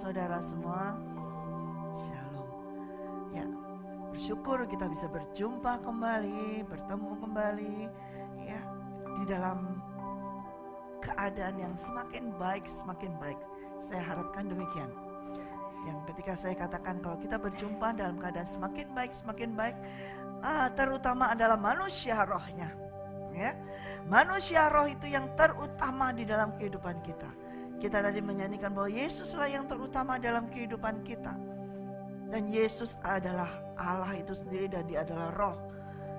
saudara semua. Shalom. Ya, bersyukur kita bisa berjumpa kembali, bertemu kembali ya di dalam keadaan yang semakin baik. Saya harapkan demikian. Yang ketika saya katakan kalau kita berjumpa dalam keadaan semakin baik, terutama adalah manusia rohnya. Ya, manusia roh itu yang terutama di dalam kehidupan kita. Kita tadi menyanyikan bahwa Yesuslah yang terutama dalam kehidupan kita. Dan Yesus adalah Allah itu sendiri dan Dia adalah roh.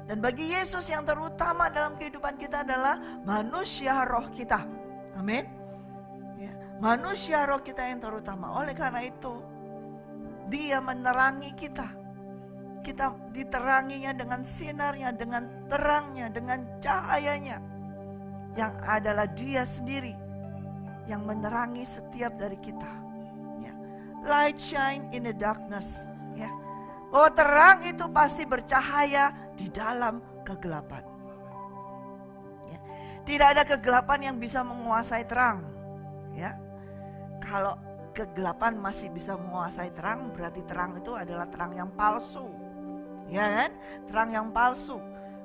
Dan bagi Yesus yang terutama dalam kehidupan kita adalah manusia roh kita. Amin. Ya, manusia roh kita yang terutama. Oleh karena itu Dia menerangi kita. Kita diteranginya dengan sinarnya, dengan terangnya, dengan cahayanya. Yang adalah Dia sendiri yang menerangi setiap dari kita. Ya. Light shine in the darkness. Ya. Bahwa terang itu pasti bercahaya di dalam kegelapan. Ya. Tidak ada kegelapan yang bisa menguasai terang. Ya. Kalau kegelapan masih bisa menguasai terang, berarti terang itu adalah terang yang palsu. Ya kan? Terang yang palsu.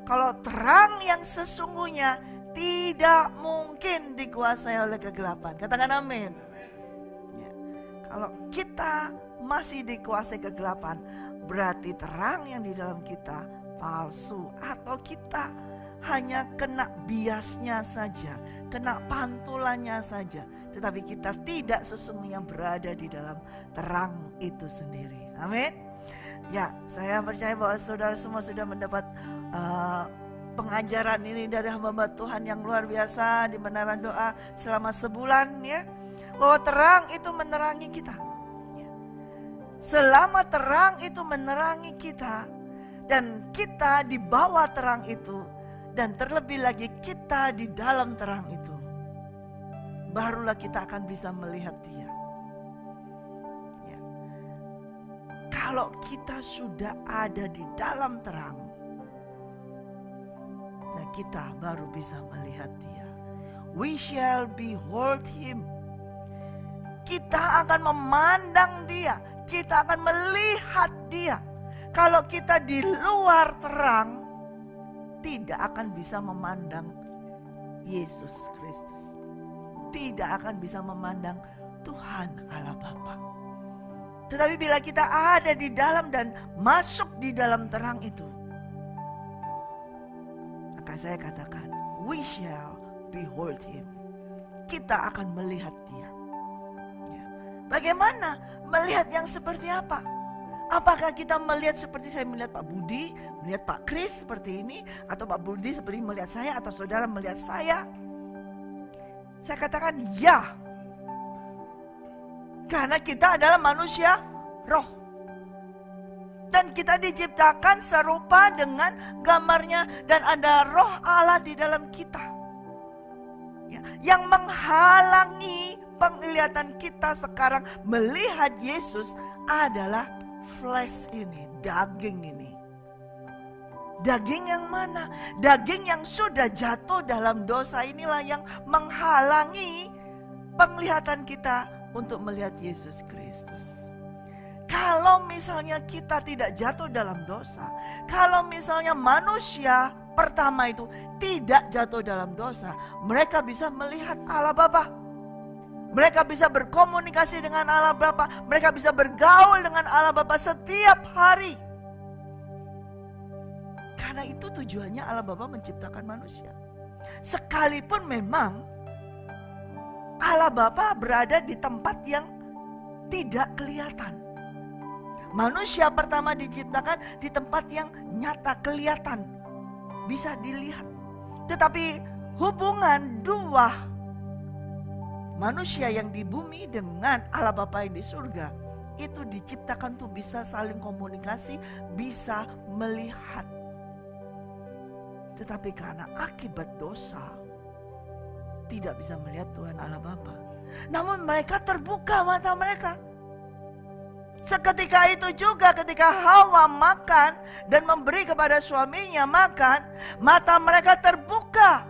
Kalau terang yang sesungguhnya tidak mungkin dikuasai oleh kegelapan. Katakan amin. Ya. Kalau kita masih dikuasai kegelapan, berarti terang yang di dalam kita palsu. Atau kita hanya kena biasnya saja, kena pantulannya saja. Tetapi kita tidak sesungguhnya berada di dalam terang itu sendiri. Amin. Ya, saya percaya bahwa saudara semua sudah mendapat pengajaran ini dari hamba Tuhan yang luar biasa di Menara Doa selama sebulan ya. Bahwa terang itu menerangi kita. Ya. Selama terang itu menerangi kita dan kita di bawah terang itu dan terlebih lagi kita di dalam terang itu, barulah kita akan bisa melihat Dia. Ya. Kalau kita sudah ada di dalam terang, nah kita baru bisa melihat Dia. We shall behold Him. Kita akan memandang Dia. Kita akan melihat Dia. Kalau kita di luar terang, tidak akan bisa memandang Yesus Kristus. Tidak akan bisa memandang Tuhan Allah Bapa. Tetapi bila kita ada di dalam dan masuk di dalam terang itu, maka saya katakan, we shall behold Him. Kita akan melihat Dia. Ya. Bagaimana melihat yang seperti apa? Apakah kita melihat seperti saya melihat Pak Budi, melihat Pak Kris seperti ini, atau Pak Budi seperti melihat saya, atau saudara melihat saya? Saya katakan ya. Karena kita adalah manusia roh. Dan kita diciptakan serupa dengan gambarnya dan ada roh Allah di dalam kita. Ya, yang menghalangi penglihatan kita sekarang melihat Yesus adalah flesh ini, daging ini. Daging yang mana? Daging yang sudah jatuh dalam dosa inilah yang menghalangi penglihatan kita untuk melihat Yesus Kristus. Kalau misalnya kita tidak jatuh dalam dosa, kalau misalnya manusia pertama itu tidak jatuh dalam dosa, mereka bisa melihat Allah Bapa. Mereka bisa berkomunikasi dengan Allah Bapa, mereka bisa bergaul dengan Allah Bapa setiap hari. Karena itu tujuannya Allah Bapa menciptakan manusia. Sekalipun memang Allah Bapa berada di tempat yang tidak kelihatan. Manusia pertama diciptakan di tempat yang nyata, kelihatan, bisa dilihat. Tetapi hubungan dua manusia yang di bumi dengan Allah Bapa yang di surga itu diciptakan tuh bisa saling komunikasi, bisa melihat. Tetapi karena akibat dosa tidak bisa melihat Tuhan Allah Bapa. Namun mereka terbuka mata mereka. Seketika itu juga ketika Hawa makan dan memberi kepada suaminya makan, mata mereka terbuka.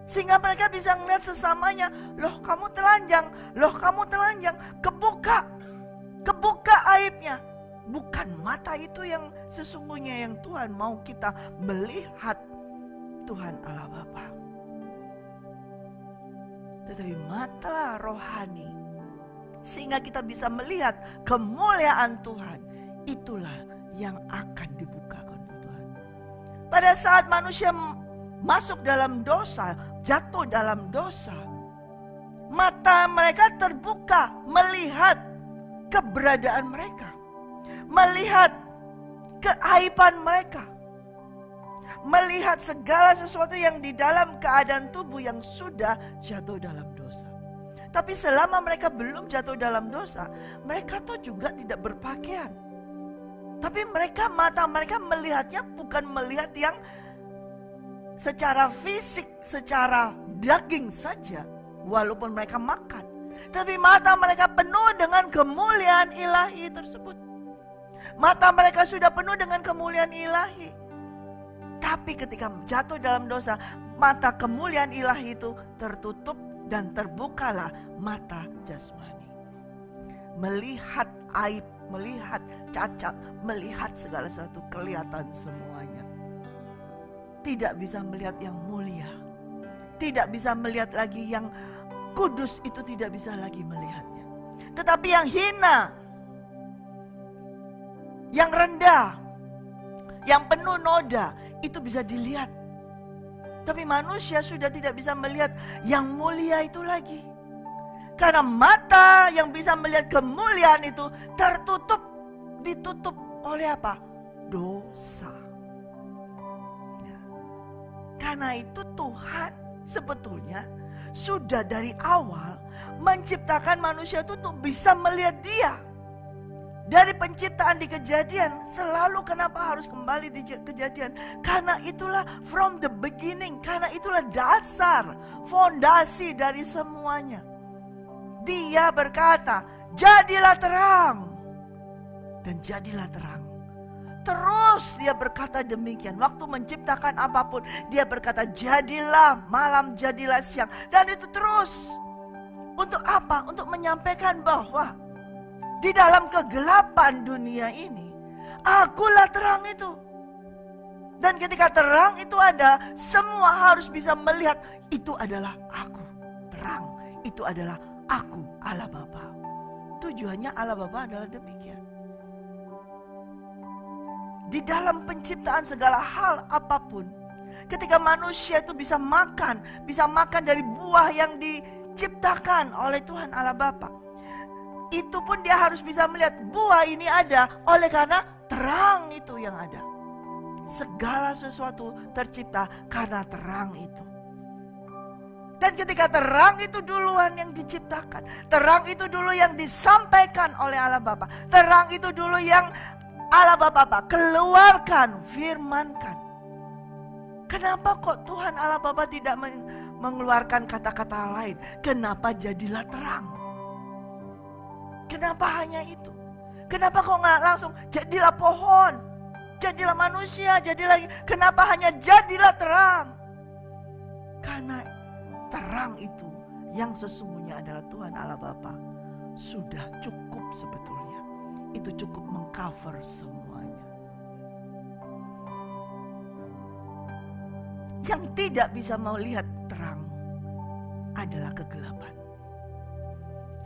Sehingga mereka bisa melihat sesamanya, loh kamu telanjang, loh kamu telanjang. Kebuka aibnya. Bukan mata itu yang sesungguhnya yang Tuhan mau kita melihat Tuhan Allah Bapa. Tetapi mata rohani. Sehingga kita bisa melihat kemuliaan Tuhan. Itulah yang akan dibukakan Tuhan. Pada saat manusia masuk dalam dosa, jatuh dalam dosa, mata mereka terbuka melihat keberadaan mereka, melihat keaiban mereka, melihat segala sesuatu yang di dalam keadaan tubuh yang sudah jatuh dalam dosa. Tapi selama mereka belum jatuh dalam dosa, mereka tuh juga tidak berpakaian. Tapi mata mereka melihatnya bukan melihat yang secara fisik, secara daging saja, walaupun mereka makan. Tapi mata mereka penuh dengan kemuliaan ilahi tersebut. Mata mereka sudah penuh dengan kemuliaan ilahi. Tapi ketika jatuh dalam dosa, mata kemuliaan ilahi itu tertutup dan terbukalah mata jasmani. Melihat aib, melihat cacat, melihat segala sesuatu kelihatan semuanya. Tidak bisa melihat yang mulia, tidak bisa melihat lagi yang kudus, itu tidak bisa lagi melihatnya. Tetapi yang hina, yang rendah, yang penuh noda, itu bisa dilihat. Tapi manusia sudah tidak bisa melihat yang mulia itu lagi. Karena mata yang bisa melihat kemuliaan itu tertutup, ditutup oleh apa? Dosa. Karena itu Tuhan sebetulnya sudah dari awal menciptakan manusia itu untuk bisa melihat Dia. Dari penciptaan di Kejadian, selalu kenapa harus kembali di Kejadian? Karena itulah from the beginning, karena itulah dasar, fondasi dari semuanya. Dia berkata, jadilah terang, dan jadilah terang. Terus dia berkata demikian. Waktu menciptakan apapun, dia berkata jadilah malam, jadilah siang. Dan itu terus. Untuk apa? Untuk menyampaikan bahwa di dalam kegelapan dunia ini, akulah terang itu. Dan ketika terang itu ada, semua harus bisa melihat itu adalah aku. Terang itu adalah aku, Allah Bapa. Tujuannya Allah Bapa adalah demikian. Di dalam penciptaan segala hal apapun, ketika manusia itu bisa makan dari buah yang diciptakan oleh Tuhan Allah Bapa, itu pun dia harus bisa melihat buah ini ada oleh karena terang itu yang ada. Segala sesuatu tercipta karena terang itu. Dan ketika terang itu duluan yang diciptakan, terang itu dulu yang disampaikan oleh Allah Bapa, terang itu dulu yang Allah Bapa keluarkan, firmankan. Kenapa kok Tuhan Allah Bapa tidak mengeluarkan kata-kata lain? Kenapa jadilah terang? Kenapa hanya itu? Kenapa kok nggak langsung jadilah pohon, jadilah manusia, jadilah? Kenapa hanya jadilah terang? Karena terang itu yang sesungguhnya adalah Tuhan Allah Bapa sudah cukup sebetulnya. Itu cukup mengcover semuanya. Yang tidak bisa melihat terang adalah kegelapan.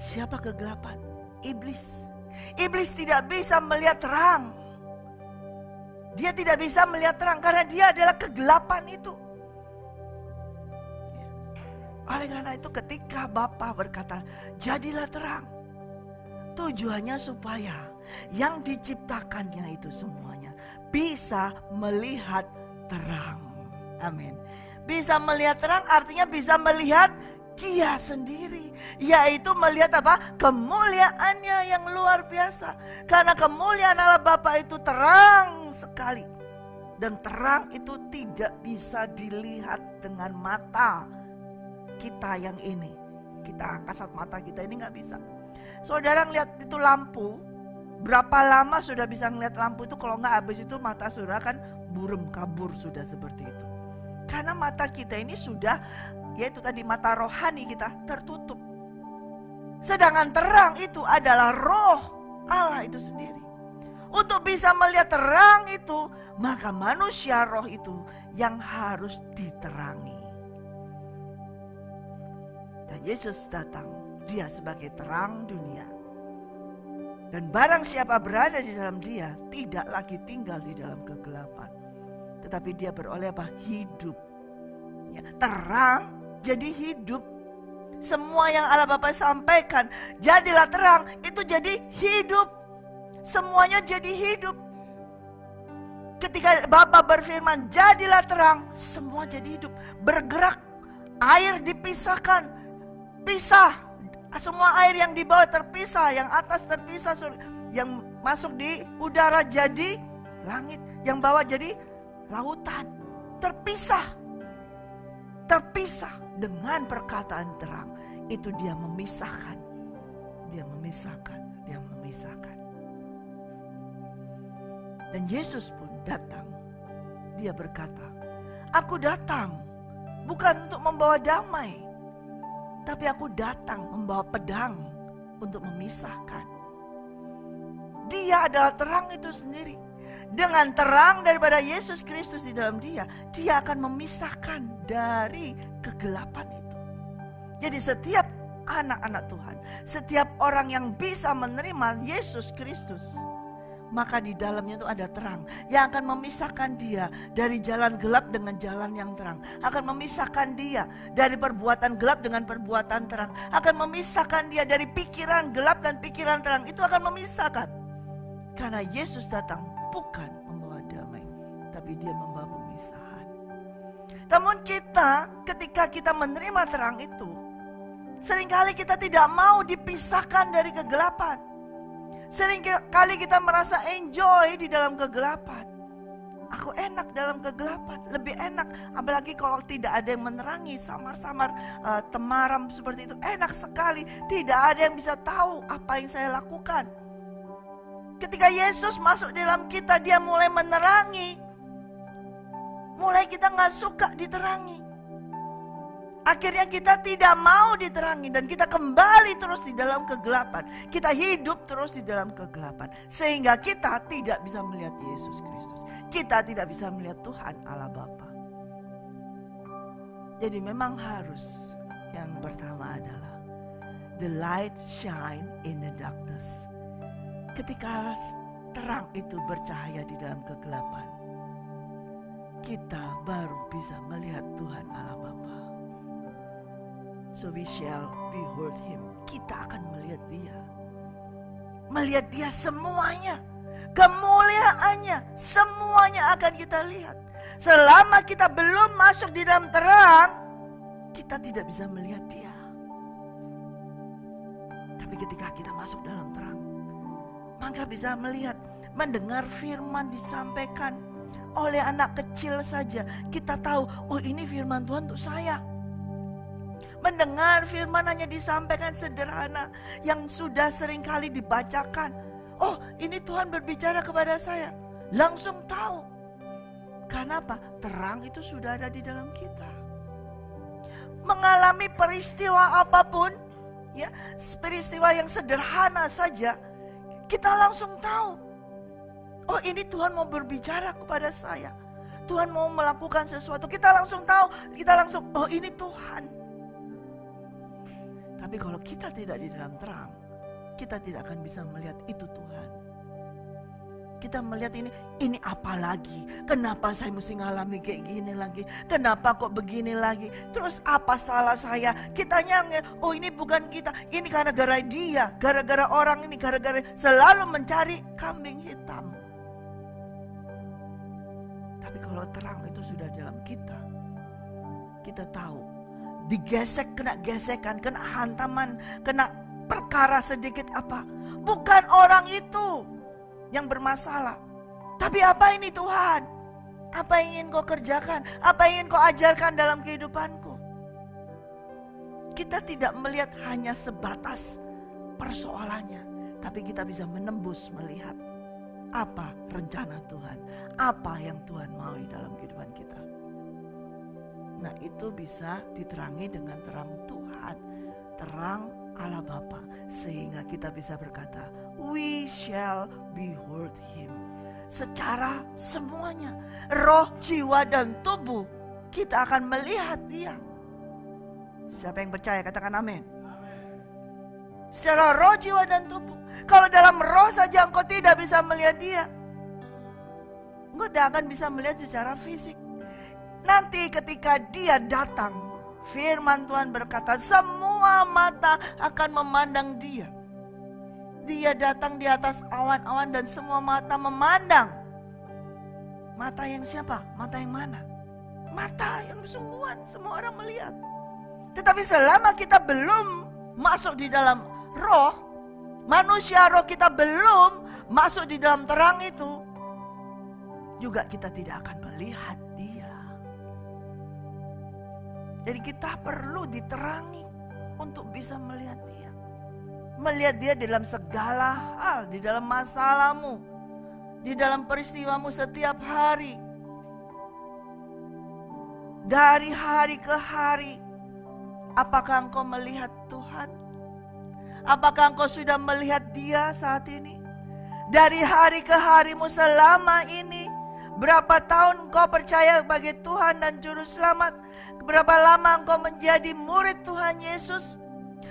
Siapa kegelapan? Iblis. Iblis tidak bisa melihat terang. Dia tidak bisa melihat terang karena dia adalah kegelapan itu. Oleh karena itu ketika Bapa berkata, jadilah terang. Tujuannya supaya yang diciptakannya itu semuanya bisa melihat terang. Amin. Bisa melihat terang artinya bisa melihat Dia sendiri. Yaitu melihat apa? Kemuliaannya yang luar biasa. Karena kemuliaan Allah Bapa itu terang sekali. Dan terang itu tidak bisa dilihat dengan mata kita yang ini. Kita kasat mata kita ini gak bisa. Saudara ngeliat itu lampu, berapa lama sudah bisa ngeliat lampu itu? Kalau nggak habis itu mata saudara kan burem, kabur sudah seperti itu. Karena mata kita ini sudah yaitu tadi mata rohani kita tertutup. Sedangkan terang itu adalah roh Allah itu sendiri. Untuk bisa melihat terang itu, maka manusia roh itu yang harus diterangi. Dan Yesus datang, dia sebagai terang dunia. Dan barang siapa berada di dalam dia, tidak lagi tinggal di dalam kegelapan. Tetapi dia beroleh apa? Hidup. Ya, terang jadi hidup. Semua yang Allah Bapa sampaikan, jadilah terang, itu jadi hidup. Semuanya jadi hidup. Ketika Bapa berfirman, jadilah terang, semua jadi hidup. Bergerak, air dipisahkan, pisah. Semua air yang di bawah terpisah, yang atas terpisah, yang masuk di udara jadi langit, yang bawah jadi lautan. Terpisah. Terpisah dengan perkataan terang. Itu dia memisahkan. Dia memisahkan. Dia memisahkan. Dan Yesus pun datang. Dia berkata, aku datang bukan untuk membawa damai, tapi aku datang membawa pedang untuk memisahkan. Dia adalah terang itu sendiri. Dengan terang daripada Yesus Kristus di dalam dia, dia akan memisahkan dari kegelapan itu. Jadi setiap anak-anak Tuhan, setiap orang yang bisa menerima Yesus Kristus, maka di dalamnya itu ada terang yang akan memisahkan dia dari jalan gelap dengan jalan yang terang. Akan memisahkan dia dari perbuatan gelap dengan perbuatan terang. Akan memisahkan dia dari pikiran gelap dan pikiran terang. Itu akan memisahkan. Karena Yesus datang bukan membawa damai, tapi dia membawa pemisahan. Namun kita, ketika kita menerima terang itu, seringkali kita tidak mau dipisahkan dari kegelapan. Seringkali kita merasa enjoy di dalam kegelapan. Aku enak dalam kegelapan, lebih enak. Apalagi kalau tidak ada yang menerangi, samar-samar, temaram seperti itu. Enak sekali, tidak ada yang bisa tahu apa yang saya lakukan. Ketika Yesus masuk dalam kita, dia mulai menerangi. Mulai kita gak suka diterangi. Akhirnya kita tidak mau diterangi dan kita kembali terus di dalam kegelapan. Kita hidup terus di dalam kegelapan. Sehingga kita tidak bisa melihat Yesus Kristus. Kita tidak bisa melihat Tuhan Allah Bapa. Jadi memang harus, yang pertama adalah the light shine in the darkness. Ketika terang itu bercahaya di dalam kegelapan, kita baru bisa melihat Tuhan Allah Bapa. So we shall behold him. Kita akan melihat dia. Melihat dia semuanya. Kemuliaannya. Semuanya akan kita lihat. Selama kita belum masuk di dalam terang, kita tidak bisa melihat dia. Tapi ketika kita masuk dalam terang, maka bisa melihat, mendengar firman disampaikan oleh anak kecil saja. Kita tahu, oh ini firman Tuhan untuk saya. Mendengar firman hanya disampaikan sederhana yang sudah seringkali dibacakan. Oh, ini Tuhan berbicara kepada saya. Langsung tahu. Karena apa? Terang itu sudah ada di dalam kita. Mengalami peristiwa apapun, ya, peristiwa yang sederhana saja, kita langsung tahu. Oh, ini Tuhan mau berbicara kepada saya. Tuhan mau melakukan sesuatu. Kita langsung tahu. Kita langsung, oh ini Tuhan. Tapi kalau kita tidak di dalam terang, kita tidak akan bisa melihat itu Tuhan. Kita melihat ini apa lagi? Kenapa saya mesti ngalami kayak gini lagi? Kenapa kok begini lagi? Terus apa salah saya? Kita nyangka, oh ini bukan kita. Ini karena gara-gara dia, gara-gara orang ini, gara-gara selalu mencari kambing hitam. Tapi kalau terang itu sudah dalam kita, kita tahu. Digesek, kena gesekan, kena hantaman, kena perkara sedikit apa. Bukan orang itu yang bermasalah. Tapi apa ini Tuhan? Apa yang ingin kau kerjakan? Apa yang ingin kau ajarkan dalam kehidupanku? Kita tidak melihat hanya sebatas persoalannya. Tapi kita bisa menembus melihat apa rencana Tuhan. Apa yang Tuhan mau dalam kehidupan kita. Nah, itu bisa diterangi dengan terang Tuhan, terang Allah Bapa, sehingga kita bisa berkata, we shall behold him. Secara semuanya, roh, jiwa, dan tubuh, kita akan melihat dia. Siapa yang percaya katakan amin. Secara roh, jiwa, dan tubuh. Kalau dalam roh saja engkau tidak bisa melihat dia, engkau tidak akan bisa melihat secara fisik. Nanti ketika dia datang, firman Tuhan berkata, semua mata akan memandang dia. Dia datang di atas awan-awan dan semua mata memandang. Mata yang siapa? Mata yang mana? Mata yang sungguhan, semua orang melihat. Tetapi selama kita belum masuk di dalam roh, manusia roh kita belum masuk di dalam terang itu, juga kita tidak akan melihat dia. Jadi kita perlu diterangi untuk bisa melihat dia. Melihat dia dalam segala hal, di dalam masalahmu, di dalam peristiwamu setiap hari. Dari hari ke hari, apakah engkau melihat Tuhan? Apakah engkau sudah melihat dia saat ini? Dari hari ke harimu selama ini, berapa tahun engkau percaya bagi Tuhan dan Juru Selamat? Berapa lama engkau menjadi murid Tuhan Yesus?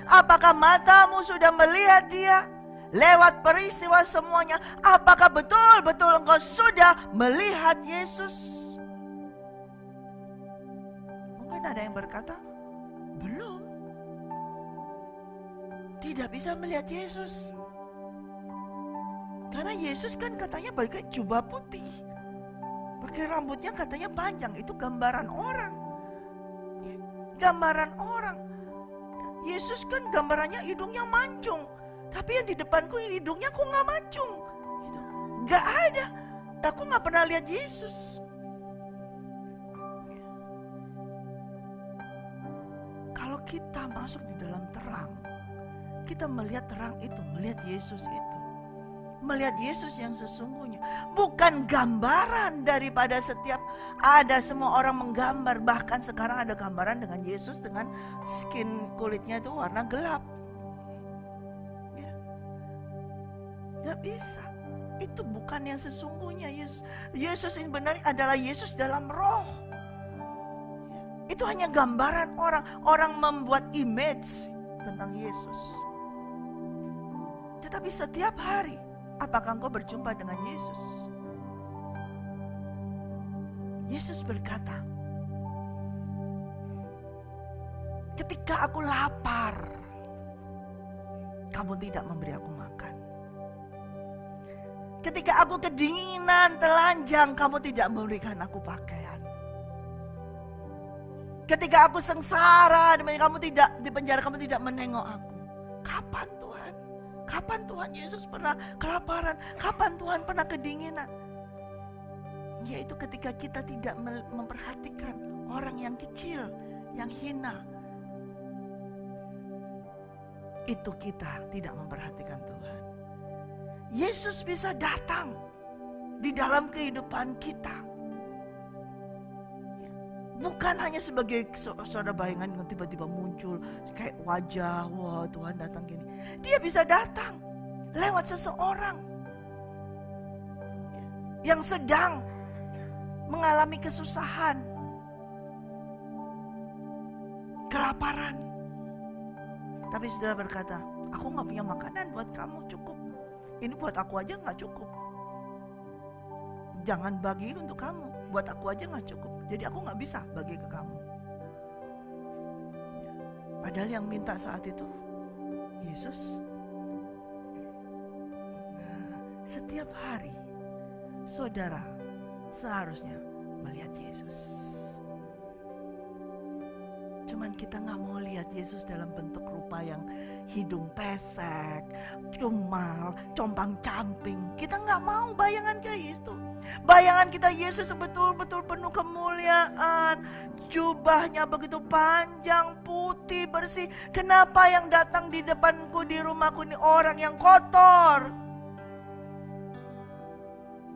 Apakah matamu sudah melihat dia? Lewat peristiwa semuanya, apakah betul-betul engkau sudah melihat Yesus? Mungkin ada yang berkata, belum. Tidak bisa melihat Yesus. Karena Yesus kan katanya pakai jubah putih. Pakai rambutnya katanya panjang, itu gambaran orang. Gambaran orang. Yesus kan gambarannya hidungnya mancung. Tapi yang di depanku hidungnya kok gak mancung. Gitu. Gak ada. Aku gak pernah lihat Yesus. Kalau kita masuk di dalam terang, kita melihat terang itu, melihat Yesus itu. Melihat Yesus yang sesungguhnya. Bukan gambaran daripada setiap, ada semua orang menggambar. Bahkan sekarang ada gambaran dengan Yesus dengan skin kulitnya itu warna gelap. Ya. Gak bisa. Itu bukan yang sesungguhnya. Yesus ini benar adalah Yesus dalam roh. Ya. Itu hanya gambaran orang. Orang membuat image tentang Yesus. Tetapi setiap hari, apakah engkau berjumpa dengan Yesus? Yesus berkata, ketika aku lapar, kamu tidak memberi aku makan. Ketika aku kedinginan, telanjang, kamu tidak memberikan aku pakaian. Ketika aku sengsara, kamu tidak di penjara, kamu tidak menengok aku. Kapan Tuhan? Kapan Tuhan Yesus pernah kelaparan? Kapan Tuhan pernah kedinginan? Yaitu ketika kita tidak memperhatikan orang yang kecil, yang hina. Itu kita tidak memperhatikan Tuhan. Yesus bisa datang di dalam kehidupan kita. Bukan hanya sebagai saudara bayangan yang tiba-tiba muncul kayak wajah, wah Tuhan datang gini. Dia bisa datang lewat seseorang yang sedang mengalami kesusahan, kelaparan. Tapi saudara berkata, aku gak punya makanan buat kamu, cukup. Ini buat aku aja gak cukup. Jangan bagi untuk kamu, buat aku aja gak cukup. Jadi aku gak bisa bagi ke kamu. Padahal yang minta saat itu Yesus. Nah, setiap hari saudara seharusnya melihat Yesus. Cuman kita gak mau lihat Yesus dalam bentuk rupa yang hidung pesek, cumal, compang-camping. Kita gak mau bayangan kayak itu. Bayangan kita Yesus betul-betul penuh kemuliaan. Jubahnya begitu panjang, putih, bersih. Kenapa yang datang di depanku, di rumahku ini orang yang kotor?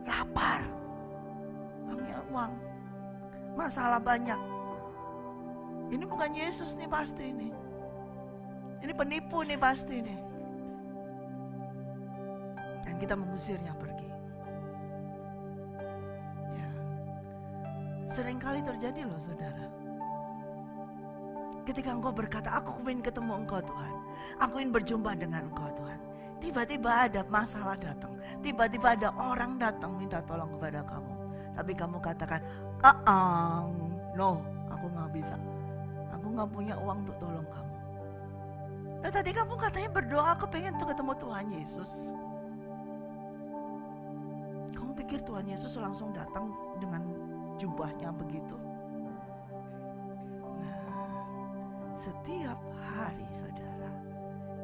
Lapar. Punya uang. Masalah banyak. Ini bukan Yesus nih pasti nih. Ini penipu nih pasti nih. Dan kita mengusirnya pergi. Ya. Seringkali terjadi loh saudara. Ketika engkau berkata, aku ingin ketemu engkau Tuhan. Aku ingin berjumpa dengan engkau Tuhan. Tiba-tiba ada masalah datang. Tiba-tiba ada orang datang minta tolong kepada kamu. Tapi kamu katakan, no, aku gak bisa. Aku gak punya uang untuk tolong kamu. Nah tadi kamu katanya berdoa, aku pengen tuh ketemu Tuhan Yesus. Kamu pikir Tuhan Yesus langsung datang dengan jubahnya begitu? Setiap hari saudara,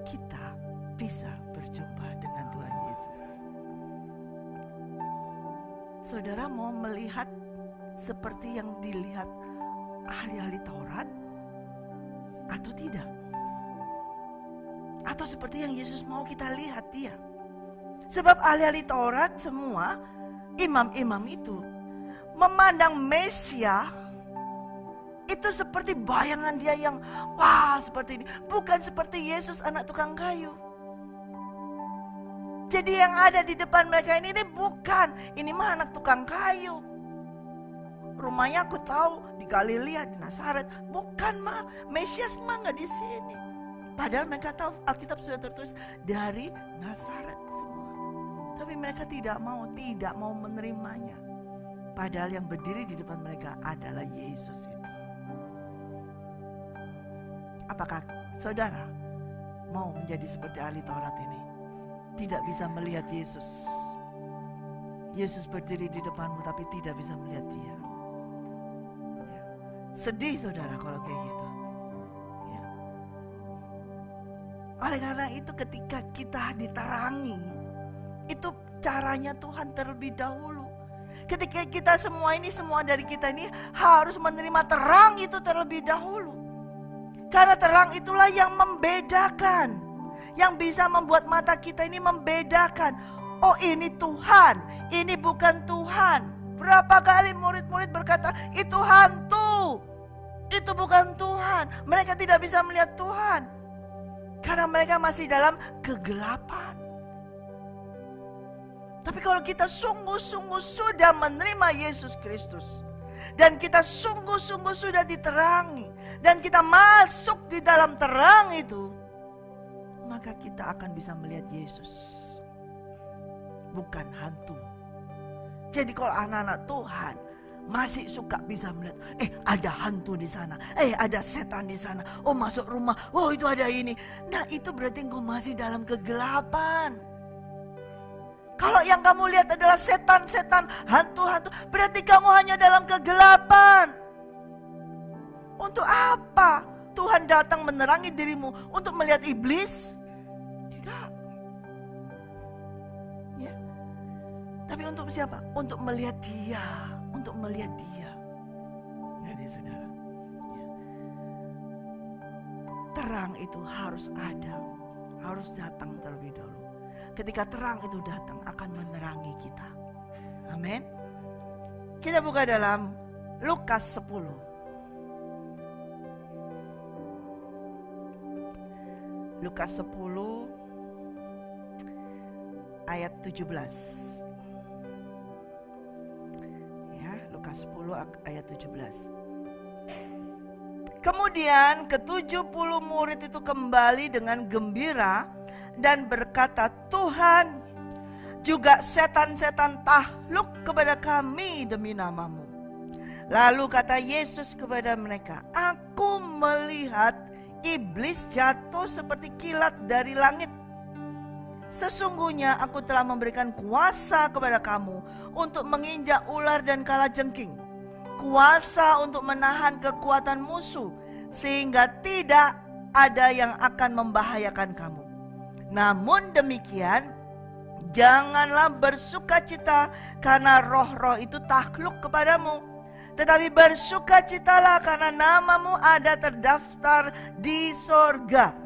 kita bisa berjumpa dengan Tuhan Yesus. Saudara mau melihat seperti yang dilihat ahli-ahli Taurat atau tidak? Atau seperti yang Yesus mau kita lihat dia? Sebab ahli-ahli Taurat semua, imam-imam itu memandang Mesias itu seperti bayangan dia yang wah seperti ini. Bukan seperti Yesus anak tukang kayu. Jadi yang ada di depan mereka ini bukan. Ini mah anak tukang kayu. Rumahnya aku tahu di Galilea, di Nazaret. Bukan mah, Mesias mah gak di sini. Padahal mereka tahu Alkitab sudah tertulis dari Nazaret semua. Tapi mereka tidak mau menerimanya. Padahal yang berdiri di depan mereka adalah Yesus itu. Apakah saudara mau menjadi seperti ahli Taurat ini? Tidak bisa melihat Yesus. Yesus berdiri di depanmu tapi tidak bisa melihat dia. Ya. Sedih saudara kalau kayak gitu. Ya. Oleh karena itu ketika kita diterangi, itu caranya Tuhan terlebih dahulu. Ketika kita semua dari kita ini harus menerima terang itu terlebih dahulu. Karena terang itulah yang membedakan. Yang bisa membuat mata kita ini membedakan. Oh ini Tuhan, ini bukan Tuhan. Berapa kali murid-murid berkata, itu hantu. Itu bukan Tuhan. Mereka tidak bisa melihat Tuhan. Karena mereka masih dalam kegelapan. Tapi kalau kita sungguh-sungguh sudah menerima Yesus Kristus. Dan kita sungguh-sungguh sudah diterangi. Dan kita masuk di dalam terang itu, maka kita akan bisa melihat Yesus, bukan hantu. Jadi kalau anak-anak Tuhan masih suka bisa melihat, ada hantu di sana, ada setan di sana, oh masuk rumah, oh itu ada ini. Nah itu berarti engkau masih dalam kegelapan. Kalau yang kamu lihat adalah setan-setan, hantu-hantu, berarti kamu hanya dalam kegelapan. Untuk apa Tuhan datang menerangi dirimu? Untuk melihat iblis? Tidak. Ya. Tapi untuk siapa? Untuk melihat dia. Untuk melihat dia. Jadi saudara. Ya. Terang itu harus ada. Harus datang terlebih dahulu. Ketika terang itu datang akan menerangi kita. Amin. Kita buka dalam Lukas 10. Lukas 10 ayat 17. Ya, Lukas 10 ayat 17. Kemudian ke-70 murid itu kembali dengan gembira dan berkata, Tuhan, juga setan-setan takluk kepada kami demi namamu. Lalu kata Yesus kepada mereka, aku melihat iblis jatuh seperti kilat dari langit. Sesungguhnya aku telah memberikan kuasa kepada kamu untuk menginjak ular dan kalajengking. Kuasa untuk menahan kekuatan musuh sehingga tidak ada yang akan membahayakan kamu. Namun demikian, janganlah bersukacita karena roh-roh itu takluk kepadamu. Tetapi bersukacitalah karena namamu ada terdaftar di sorga.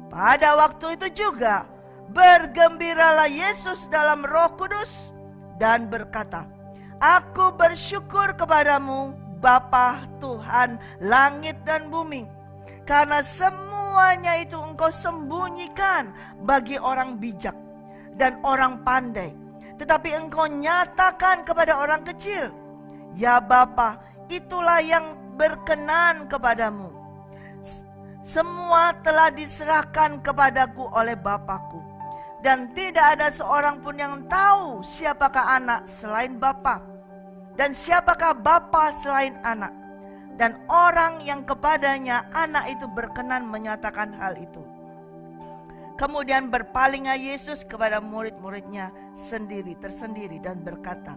Pada waktu itu juga bergembiralah Yesus dalam Roh Kudus dan berkata, aku bersyukur kepadamu Bapa Tuhan langit dan bumi, karena semuanya itu Engkau sembunyikan bagi orang bijak dan orang pandai, tetapi Engkau nyatakan kepada orang kecil. Ya Bapa, itulah yang berkenan kepadamu. Semua telah diserahkan kepadaku oleh Bapakku, dan tidak ada seorang pun yang tahu siapakah anak selain Bapa, dan siapakah Bapa selain anak, dan orang yang kepadanya anak itu berkenan menyatakan hal itu. Kemudian berpalinglah Yesus kepada murid-muridnya tersendiri dan berkata,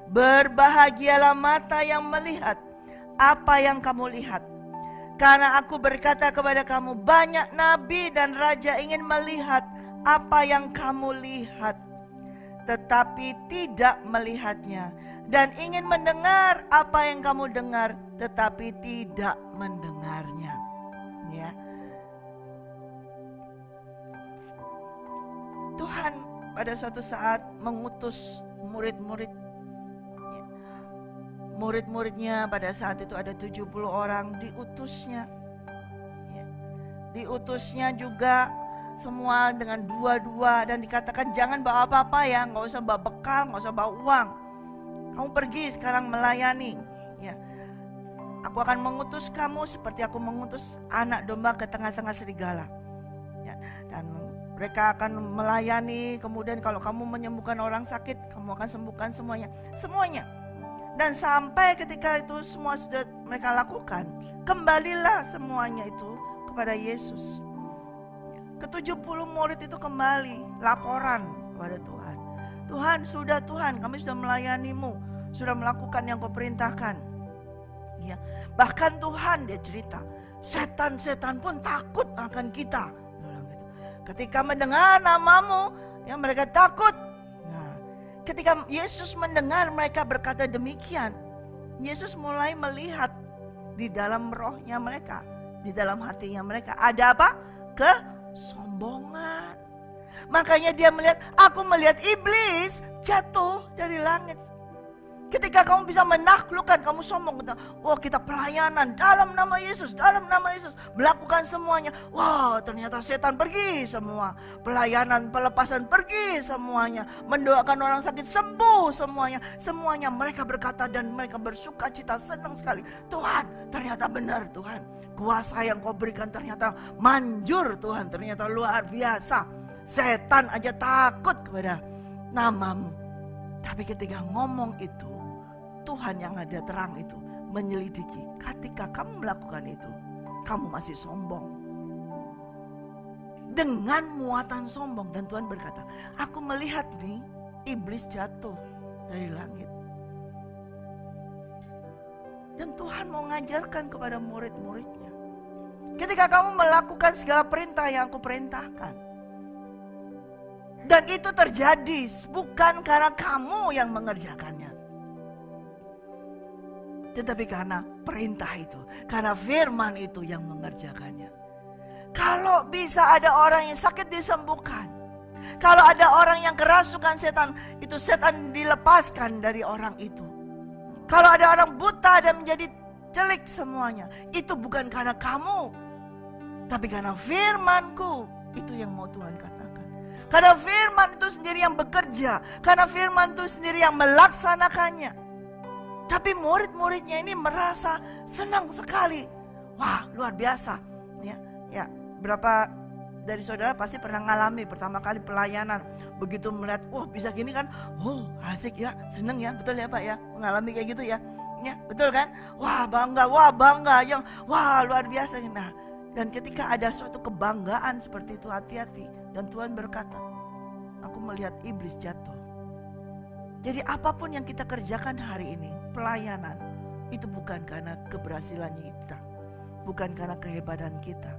berbahagialah mata yang melihat apa yang kamu lihat. Karena aku berkata kepada kamu, banyak nabi dan raja ingin melihat apa yang kamu lihat, tetapi tidak melihatnya, dan ingin mendengar apa yang kamu dengar, tetapi tidak mendengarnya. Ya. Tuhan pada suatu saat mengutus murid-murid. Murid-muridnya pada saat itu ada 70 orang, diutusnya. Diutusnya juga semua dengan dua-dua, dan dikatakan jangan bawa apa-apa ya, gak usah bawa bekal, gak usah bawa uang. Kamu pergi sekarang melayani. Ya. Aku akan mengutus kamu seperti aku mengutus anak domba ke tengah-tengah serigala. Ya. Dan mereka akan melayani, kemudian kalau kamu menyembuhkan orang sakit, kamu akan sembuhkan semuanya. Semuanya. Dan sampai ketika itu semua sudah mereka lakukan, kembalilah semuanya itu kepada Yesus. Ke-70 murid itu kembali laporan kepada Tuhan. Tuhan, Tuhan, kami sudah melayanimu, sudah melakukan yang kau perintahkan. Ya. Bahkan Tuhan, dia cerita, setan-setan pun takut akan kita. Ketika mendengar namamu, ya mereka takut. Ketika Yesus mendengar mereka berkata demikian, Yesus mulai melihat di dalam rohnya mereka, di dalam hatinya mereka. Ada apa? Kesombongan. Makanya dia melihat, aku melihat iblis jatuh dari langit. Ketika kamu bisa menaklukkan, kamu sombong. Wah, kita pelayanan dalam nama Yesus, melakukan semuanya. Wah, ternyata setan pergi semua. Pelayanan, pelepasan pergi semuanya. Mendoakan orang sakit sembuh semuanya. Semuanya mereka berkata dan mereka bersuka cita, senang sekali. Tuhan, ternyata benar Tuhan. Kuasa yang kau berikan ternyata manjur Tuhan, ternyata luar biasa. Setan aja takut kepada namamu. Tapi ketika ngomong itu, Tuhan yang ada terang itu menyelidiki. Ketika kamu melakukan itu, kamu masih sombong. Dengan muatan sombong. Dan Tuhan berkata, aku melihat nih iblis jatuh dari langit. Dan Tuhan mau mengajarkan kepada murid-muridnya. Ketika kamu melakukan segala perintah yang aku perintahkan. Dan itu terjadi bukan karena kamu yang mengerjakannya. Tetapi karena perintah itu, karena firman itu yang mengerjakannya. Kalau bisa ada orang yang sakit disembuhkan. Kalau ada orang yang kerasukan setan, itu setan dilepaskan dari orang itu. Kalau ada orang buta dan menjadi celik semuanya, itu bukan karena kamu. Tapi karena firmanku, itu yang mau Tuhan katakan. Karena firman itu sendiri yang bekerja. Karena firman itu sendiri yang melaksanakannya. Tapi murid-muridnya ini merasa senang sekali. Wah, luar biasa. Ya, berapa dari saudara pasti pernah ngalami pertama kali pelayanan. Begitu melihat, bisa gini kan. Asik ya, seneng ya, betul ya Pak ya. Mengalami kayak gitu ya. Ya, betul kan? Wah, bangga. Wah, luar biasa. Nah, dan ketika ada suatu kebanggaan seperti itu, hati-hati. Dan Tuhan berkata, aku melihat iblis jatuh. Jadi apapun yang kita kerjakan hari ini, pelayanan, itu bukan karena keberhasilannya kita. Bukan karena kehebatan kita.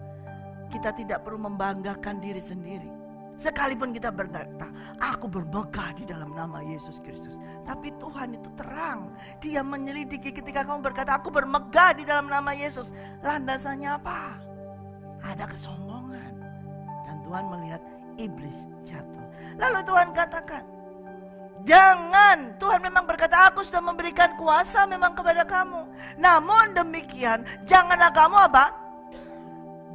Kita tidak perlu membanggakan diri sendiri. Sekalipun kita berkata, aku bermegah di dalam nama Yesus Kristus. Tapi Tuhan itu terang. Dia menyelidiki ketika kamu berkata, aku bermegah di dalam nama Yesus. Landasannya apa? Ada kesombongan. Dan Tuhan melihat iblis jatuh. Lalu Tuhan katakan, Jangan, Tuhan memang berkata, aku sudah memberikan kuasa memang kepada kamu. Namun demikian, janganlah kamu apa?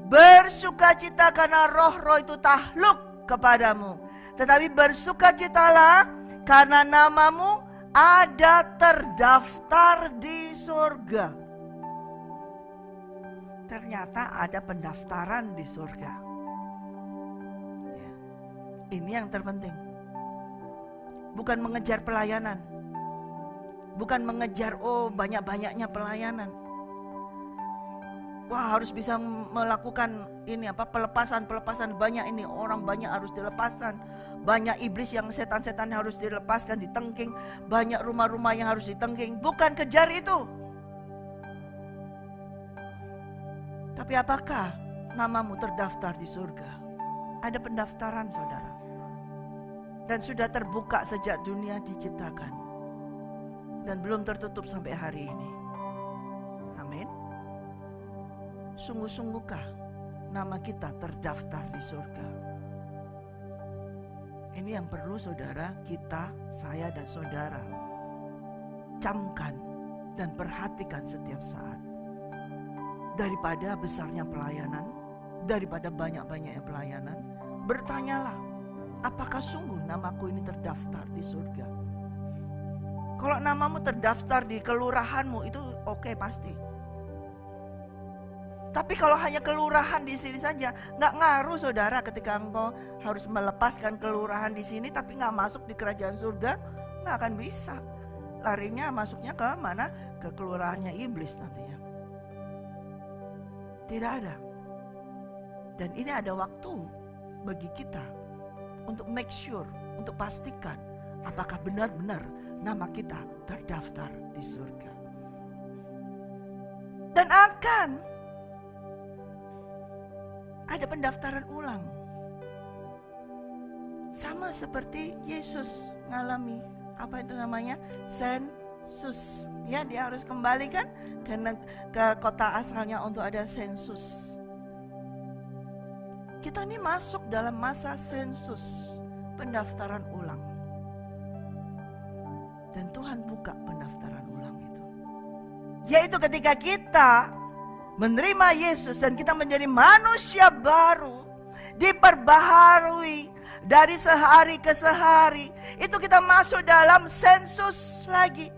Bersukacita karena roh-roh itu takluk kepadamu. Tetapi bersukacitalah karena namamu ada terdaftar di surga. Ternyata ada pendaftaran di surga. Ini yang terpenting. Bukan mengejar pelayanan. Bukan mengejar banyak-banyaknya pelayanan. Wah, harus bisa melakukan ini pelepasan banyak ini, orang banyak harus dilepaskan. Banyak iblis yang setan-setan harus dilepaskan, ditengking. Banyak rumah-rumah yang harus ditengking. Bukan kejar itu. Tapi apakah namamu terdaftar di surga? Ada pendaftaran, saudara. Dan sudah terbuka sejak dunia diciptakan. Dan belum tertutup sampai hari ini. Amin. Sungguh-sungguhkah nama kita terdaftar di surga? Ini yang perlu saudara, kita, saya dan saudara camkan dan perhatikan setiap saat. Daripada besarnya pelayanan, daripada banyak-banyaknya pelayanan, bertanyalah, apakah sungguh namaku ini terdaftar di surga? Kalau namamu terdaftar di kelurahanmu itu oke, pasti. Tapi kalau hanya kelurahan di sini saja, nggak ngaruh saudara ketika engkau harus melepaskan kelurahan di sini tapi nggak masuk di kerajaan surga, nggak akan bisa. Larinya masuknya ke mana? Ke kelurahannya iblis nantinya. Tidak ada. Dan ini ada waktu bagi kita untuk make sure, untuk pastikan apakah benar-benar nama kita terdaftar di surga. Dan akan ada pendaftaran ulang. Sama seperti Yesus ngalami apa itu namanya? Sensus. Ya, dia harus kembali kan ke kota asalnya untuk ada sensus. Kita ini masuk dalam masa sensus, pendaftaran ulang. Dan Tuhan buka pendaftaran ulang itu. Yaitu ketika kita menerima Yesus dan kita menjadi manusia baru, diperbaharui dari sehari ke sehari, itu kita masuk dalam sensus lagi.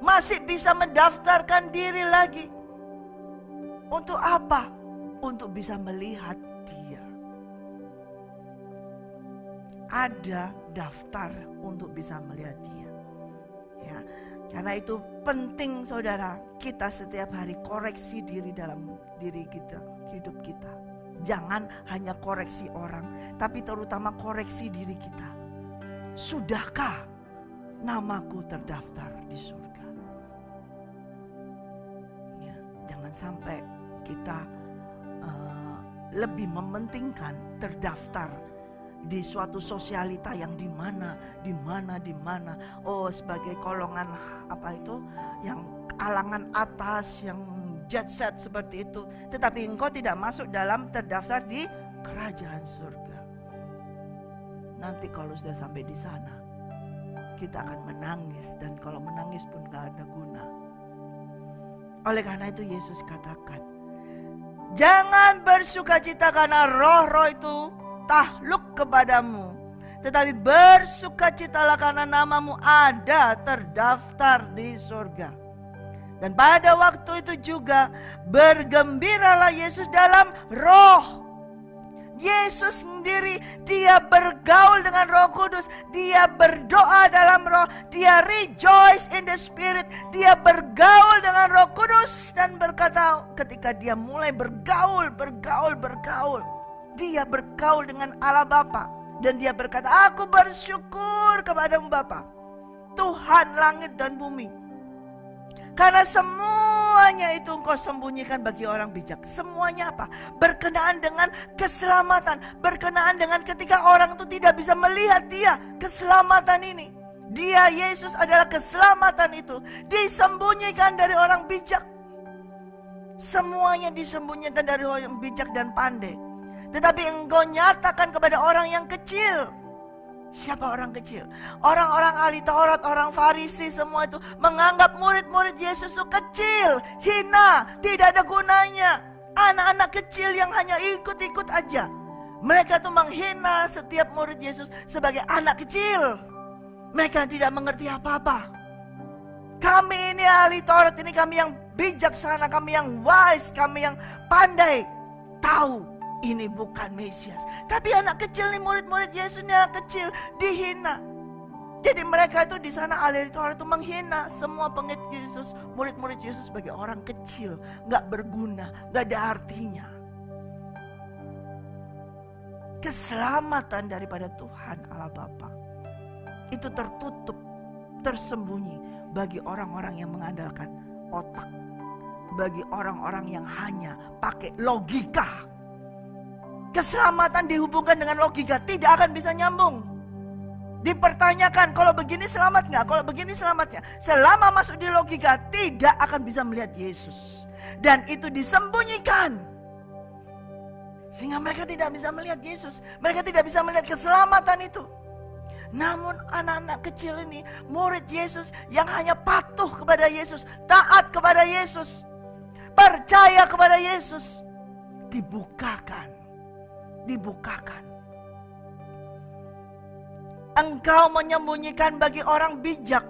Masih bisa mendaftarkan diri lagi. Untuk apa? Untuk bisa melihat Dia. Ada daftar untuk bisa melihat Dia. Ya, karena itu penting saudara, kita setiap hari koreksi diri dalam diri kita, hidup kita. Jangan hanya koreksi orang, tapi terutama koreksi diri kita. Sudahkah namaku terdaftar di surga? Ya, jangan sampai kita lebih mementingkan terdaftar di suatu sosialita yang di mana. Oh, sebagai golongan apa itu, yang kalangan atas, yang jet set seperti itu. Tetapi engkau tidak masuk dalam terdaftar di kerajaan surga. Nanti kalau sudah sampai di sana, kita akan menangis, dan kalau menangis pun gak ada guna. Oleh karena itu Yesus katakan, jangan bersukacita karena roh-roh itu takluk kepadamu, tetapi bersukacitalah karena namamu ada terdaftar di surga. Dan pada waktu itu juga bergembiralah Yesus dalam roh. Yesus sendiri, dia bergaul dengan Roh Kudus, dia berdoa dalam roh, dia rejoice in the spirit, dia bergaul dengan Roh Kudus dan berkata, ketika dia mulai bergaul, dia bergaul dengan Allah Bapa dan dia berkata, aku bersyukur kepadamu Bapa, Tuhan langit dan bumi. Karena semuanya itu engkau sembunyikan bagi orang bijak. Semuanya apa? Berkenaan dengan keselamatan. Berkenaan dengan ketika orang itu tidak bisa melihat dia. Keselamatan ini. Dia, Yesus adalah keselamatan itu. Disembunyikan dari orang bijak. Semuanya disembunyikan dari orang bijak dan pandai. Tetapi engkau nyatakan kepada orang yang kecil. Siapa orang kecil? Orang-orang ahli Taurat, orang Farisi semua itu menganggap murid-murid Yesus itu kecil, hina, tidak ada gunanya. Anak-anak kecil yang hanya ikut-ikut aja. Mereka tuh menghina setiap murid Yesus sebagai anak kecil. Mereka tidak mengerti apa-apa. Kami ini ahli Taurat, ini kami yang bijaksana, kami yang wise, kami yang pandai, tahu ini bukan Mesias. Tapi anak kecil nih, murid-murid Yesus ini anak kecil dihina. Jadi mereka itu di sana ahli Taurat itu menghina semua pengikut Yesus, murid-murid Yesus sebagai orang kecil, nggak berguna, nggak ada artinya. Keselamatan daripada Tuhan Allah Bapa itu tertutup, tersembunyi bagi orang-orang yang mengandalkan otak, bagi orang-orang yang hanya pakai logika. Keselamatan dihubungkan dengan logika tidak akan bisa nyambung. Dipertanyakan, kalau begini selamat nggak? Kalau begini selamat nggak? Selama masuk di logika tidak akan bisa melihat Yesus. Dan itu disembunyikan. Sehingga mereka tidak bisa melihat Yesus. Mereka tidak bisa melihat keselamatan itu. Namun anak-anak kecil ini, murid Yesus yang hanya patuh kepada Yesus, taat kepada Yesus, percaya kepada Yesus, dibukakan. Engkau menyembunyikan bagi orang bijak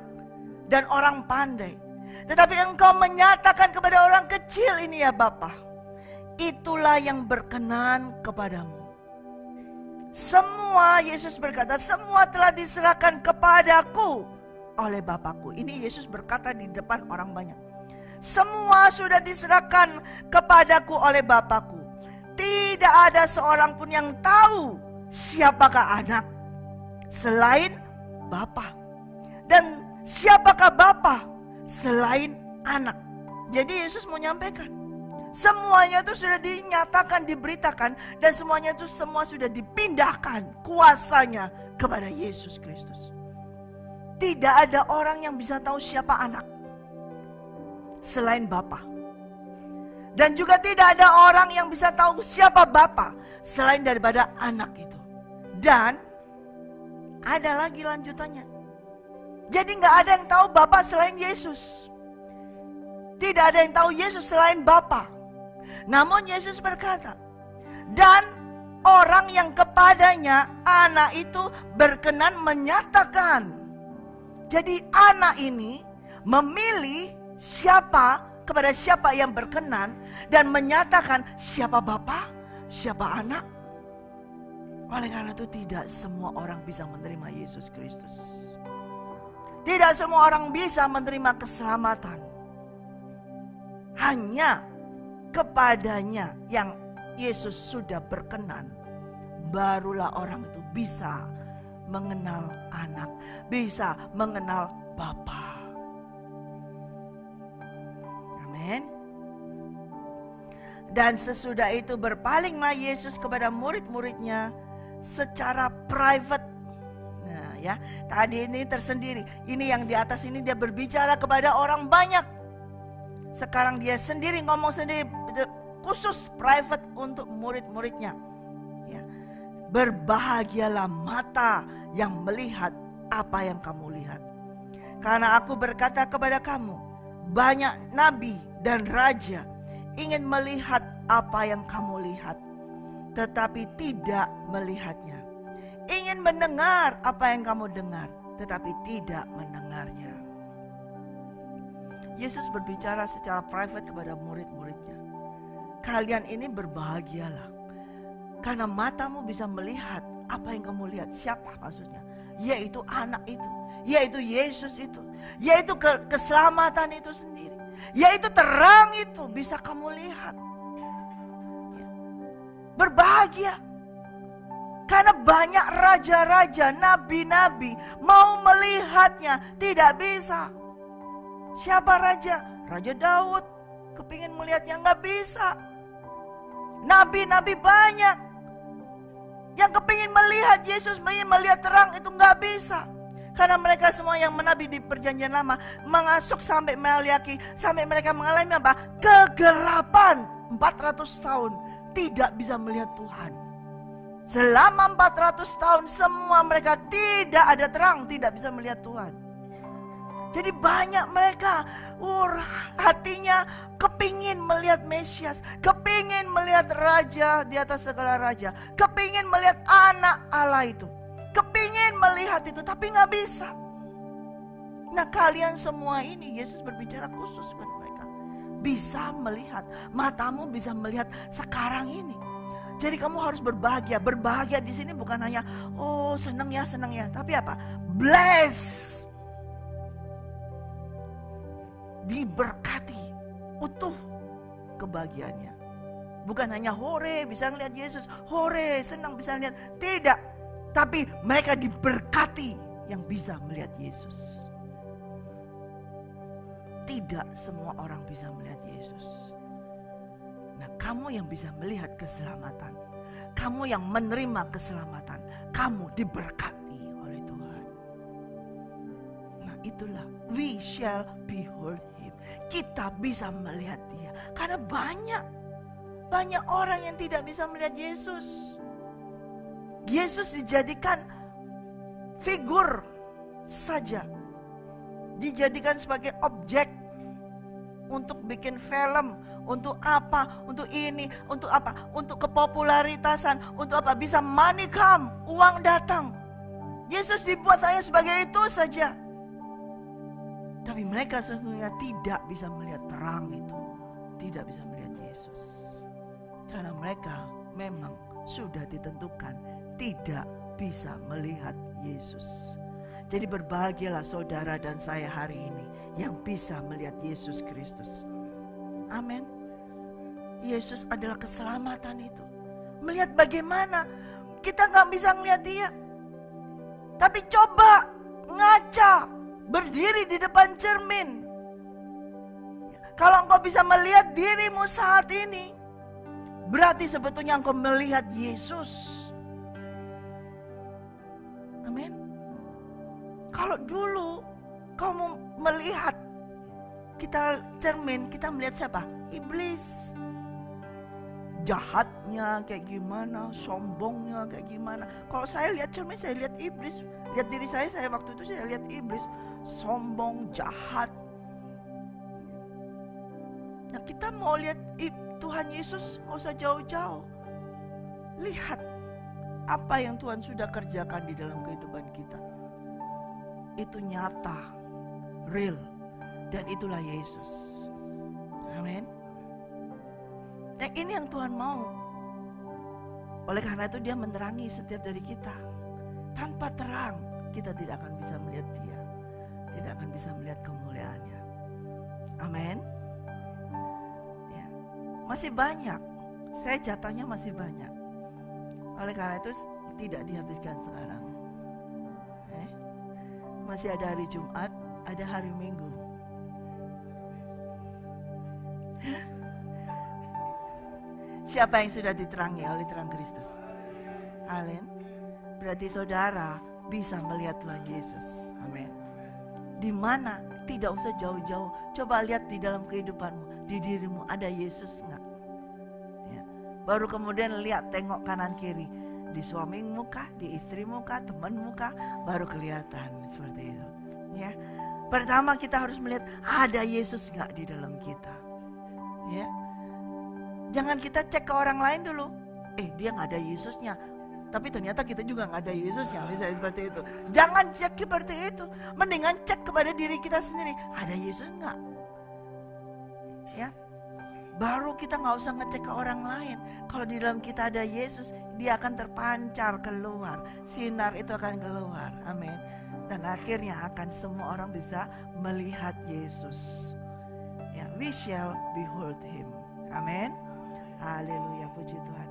dan orang pandai, tetapi engkau menyatakan kepada orang kecil ini ya Bapa, itulah yang berkenan kepadamu. Semua, Yesus berkata, semua telah diserahkan kepadaku oleh Bapakku. Ini Yesus berkata di depan orang banyak. Semua sudah diserahkan kepadaku oleh Bapakku. Tidak ada seorang pun yang tahu siapakah anak selain Bapa. Dan siapakah Bapa selain anak. Jadi Yesus mau nyampaikan. Semuanya itu sudah dinyatakan, diberitakan. Dan semuanya itu semua sudah dipindahkan kuasanya kepada Yesus Kristus. Tidak ada orang yang bisa tahu siapa anak selain Bapa. Dan juga tidak ada orang yang bisa tahu siapa Bapa selain daripada anak itu. Dan ada lagi lanjutannya. Jadi gak ada yang tahu Bapa selain Yesus. Tidak ada yang tahu Yesus selain Bapa. Namun Yesus berkata, dan orang yang kepadanya anak itu berkenan menyatakan. Jadi anak ini memilih kepada siapa yang berkenan dan menyatakan siapa Bapa, siapa anak. Oleh karena itu tidak semua orang bisa menerima Yesus Kristus. Tidak semua orang bisa menerima keselamatan. Hanya kepadanya yang Yesus sudah berkenan, barulah orang itu bisa mengenal anak, bisa mengenal Bapa. Amin. Dan sesudah itu berpalinglah Yesus kepada murid-muridnya secara private. Nah ya, tadi ini tersendiri. Ini yang di atas ini dia berbicara kepada orang banyak. Sekarang dia sendiri ngomong sendiri, khusus private untuk murid-muridnya. Ya. Berbahagialah mata yang melihat apa yang kamu lihat. Karena aku berkata kepada kamu, banyak nabi dan raja ingin melihat apa yang kamu lihat, tetapi tidak melihatnya. Ingin mendengar apa yang kamu dengar, tetapi tidak mendengarnya. Yesus berbicara secara private kepada murid-muridnya. Kalian ini berbahagialah, karena matamu bisa melihat apa yang kamu lihat. Siapa maksudnya? Yaitu anak itu, yaitu Yesus itu, yaitu keselamatan itu sendiri, yaitu terang itu bisa kamu lihat. Berbahagia, karena banyak raja-raja, nabi-nabi mau melihatnya, tidak bisa. Siapa raja? Raja Daud kepingin melihatnya, nggak bisa. Nabi-nabi banyak yang kepingin melihat Yesus, ingin melihat terang, itu nggak bisa. Karena mereka semua yang menabi di perjanjian lama mengasuh sampai Maliaki, sampai mereka mengalami apa? Kegelapan 400 tahun, tidak bisa melihat Tuhan. Selama 400 tahun semua mereka tidak ada terang, tidak bisa melihat Tuhan. Jadi banyak mereka hatinya kepingin melihat Mesias, kepingin melihat Raja di atas segala raja, kepingin melihat anak Allah itu, kepingin melihat itu, tapi gak bisa. Nah kalian semua ini Yesus berbicara khusus kepada mereka. Bisa melihat, matamu bisa melihat sekarang ini. Jadi kamu harus berbahagia. Berbahagia di sini bukan hanya senang ya, tapi apa? Bless. Diberkati utuh kebahagiaannya. Bukan hanya hore bisa ngeliat Yesus, hore senang bisa lihat. Tidak. Tapi mereka diberkati yang bisa melihat Yesus. Tidak semua orang bisa melihat Yesus. Nah, kamu yang bisa melihat keselamatan, kamu yang menerima keselamatan, kamu diberkati oleh Tuhan. Nah, itulah we shall behold him. Kita bisa melihat dia. Karena banyak orang yang tidak bisa melihat Yesus. Yesus dijadikan figur saja. Dijadikan sebagai objek untuk bikin film, untuk apa, untuk ini, untuk apa, untuk kepopularitasan, untuk apa, bisa money come, uang datang. Yesus dibuat hanya sebagai itu saja. Tapi mereka sesungguhnya tidak bisa melihat terang itu, tidak bisa melihat Yesus. Karena mereka memang sudah ditentukan tidak bisa melihat Yesus. Jadi berbahagialah saudara dan saya hari ini yang bisa melihat Yesus Kristus. Amin. Yesus adalah keselamatan itu. Melihat bagaimana kita gak bisa melihat dia. Tapi coba ngaca, berdiri di depan cermin. Kalau engkau bisa melihat dirimu saat ini, berarti sebetulnya engkau melihat Yesus. Amin. Kalau dulu kamu melihat kita cermin, kita melihat siapa? Iblis. Jahatnya kayak gimana, sombongnya kayak gimana. Kalau saya lihat cermin, saya lihat iblis. Lihat diri saya waktu itu saya lihat iblis. Sombong, jahat. Nah kita mau lihat Tuhan Yesus, gak usah jauh-jauh. Lihat apa yang Tuhan sudah kerjakan di dalam kehidupan kita. Itu nyata, real, dan itulah Yesus. Amin. Nah ini yang Tuhan mau. Oleh karena itu dia menerangi setiap dari kita. Tanpa terang kita tidak akan bisa melihat dia, tidak akan bisa melihat kemuliaannya. Amin. Ya. Masih banyak, saya jatahnya masih banyak. Oleh karena itu tidak dihabiskan sekarang. Masih ada hari Jumat, ada hari Minggu. Siapa yang sudah diterangi oleh terang Kristus? Amin. Berarti saudara bisa melihat Tuhan Yesus. Amin. Di mana? Tidak usah jauh-jauh. Coba lihat di dalam kehidupanmu, di dirimu ada Yesus enggak? Ya. Baru kemudian lihat, tengok kanan kiri. Di suamimu kah, di istrimu kah, temanmu kah, baru kelihatan seperti itu. Ya, pertama kita harus melihat ada Yesus nggak di dalam kita. Ya, jangan kita cek ke orang lain dulu. Dia nggak ada Yesusnya, tapi ternyata kita juga nggak ada Yesusnya, misalnya seperti itu. Jangan cek seperti itu. Mendingan cek kepada diri kita sendiri, ada Yesus nggak? Ya. Baru kita gak usah ngecek ke orang lain. Kalau di dalam kita ada Yesus, dia akan terpancar keluar. Sinar itu akan keluar. Amin. Dan akhirnya akan semua orang bisa melihat Yesus. Ya, we shall behold him. Amin. Haleluya, puji Tuhan.